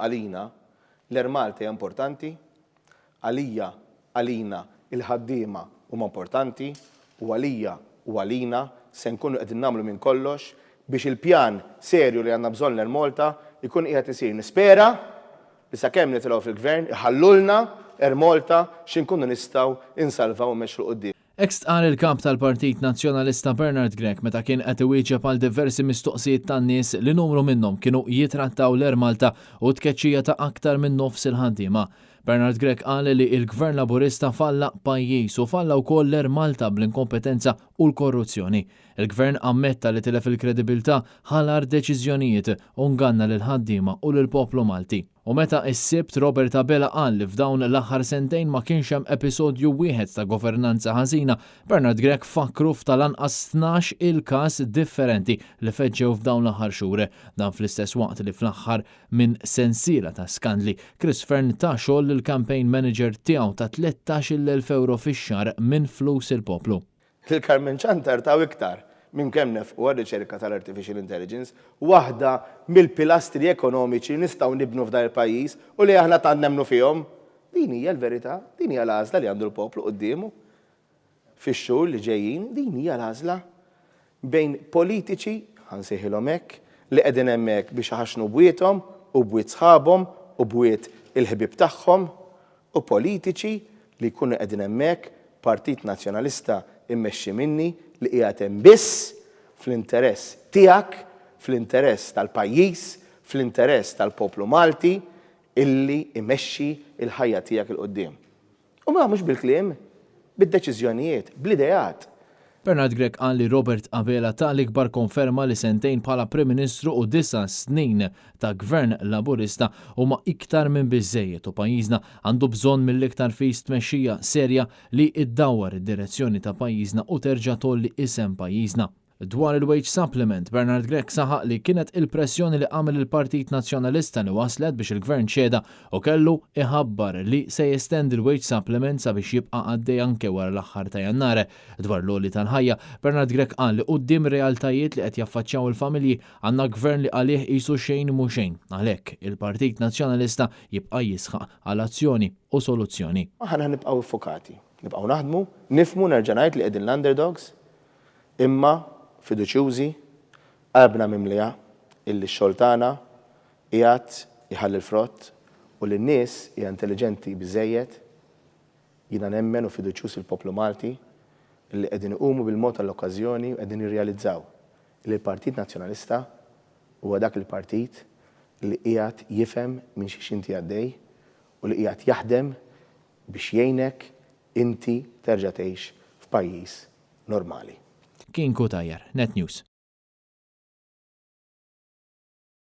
għalina l-Malta hija importanti, għalina il-ħaddiema huma importanti u għalina se nkunu qegħdin nagħmlu minn kollox biex il-pjan serju li għandna bżonn l-Malta jkun qiegħed isir. Nispera li sakemm nitilgħu fil-gvern iħallulna Malta x'inkunu nistgħu insalvaw u mexxu quddiem. Ekst qal il-kap tal-Partit Nazzjonalista Bernard Grech meta kien qed iwieġeb għal diversi mistoqsijiet tan-nies li numru minnhom kienu jitrattaw l-Malta u tkeċċija ta' aktar minn nofs il-ħaddiema. Bernard Grech qal li l-Gvern Laburista falla pajjiż u falla wkoll l-Malta bl-inkompetenza u l-korruzzjoni. Il-Gvern ammetta li tilef il-kredibilità ħalar deċiżjonijiet u nganna lil ħaddiema u lil poplu Malti. U meta s-sibt Robert Abela qal li f'dawn l-aħħar sentejn ma kienx hemm episodju wieħed ta' governanza ħażina, Bernard Grech fakru f'tal-anqas 12 il-każ differenti li feġġew f'dawn l-aħħar xhur. Dan fl-istess waqt li fl-aħħar minn sensiela ta' skandli, Chris Fern ta' xogħol il-campaign manager tiegħu ta' 13,000 euro fix-xahar minn flus il-poplu. Il-Carmen Chantar taw iktar minn kemm nefqu għar-riċerka tal-Artificial Intelligence, waħda mill-pilastri ekonomiċi nistgħu nibnu f'dan il-pajjiż u li aħna tant nemmnu fihom. Din hija l-verità, din hija l-għażla li għandu l-poplu qudiemu. Fix-xhur li ġejjin, din hija l-għażla bejn politiċi, ħansejħilhom hekk, li qegħdin hemmhekk biex iħaxnu bwiethom u bwiet sħabhom u bwiet il-ħbieb tagħhom u politiċi li jkunu qegħdin hemmhekk Partit Nazzjonalista immexxi minni li qiegħed hemm biss fl-interess tiegħek, fl-interess tal-pajjiż, fl-interess tal-poplu Malti illi imexxi il-ħajja tiegħek il qudiem. U ma mhux bil-kliem, bid-deċiżjonijiet, bl-idejat. Bernard Grech qal li Robert Abela ta' l-ikbar konferma li sentejn bħala Prim Ministru u 9 snin ta' Gvern Laburista huma iktar minn biżżejjed u pajjiżna għandu bżonn mill-iktar fis tmexxija serja li iddawwar id-direzzjoni ta' pajjiżna u terġa' tolli isem pajjiżna. Dwar il-wage supplement, Bernard Grech saħaq li kienet il-pressjoni li għamel il-Partit Nazzjonalista li waslet biex il-Gvern ċeda u kellu iħabbar li se jestendi il-wage supplement sabiex jibqa' għaddej anke wara l-aħħar ta' Jannar. Dwar l-għoli tal-ħajja, Bernard Grech qal li quddiem realtajiet li qed jaffaċċjaw il-familji għandna gvern li għalih qisu xejn mhu xejn. Għalhekk il-Partit Nazzjonalista jibqa' jisħaq għal azzjoni u soluzzjoni. Aħna nibqgħu iffokati, nibqgħu naħdmu, nifhmu nerġa' ngħid li qegħdin l-underdogs, imma fiduċjużi, qalbna mimlija illi x-xogħol qiegħed iħalli l-frott u li n-nies hija intelligenti biżżejjed, jiena nemmen u fiduċjuż il-poplu Malti illi qegħdin iqumu bil-mod tal-okkażjoni u qegħdin jirrealizzaw li l-Partit Nazzjonalista huwa dak il-partit li qiegħed jifhem minn xi inti għaddej u li qiegħed jaħdem biex jgħinek inti terġa' tgħix f'pajjiż normali. Kien Kutajjar, Net News.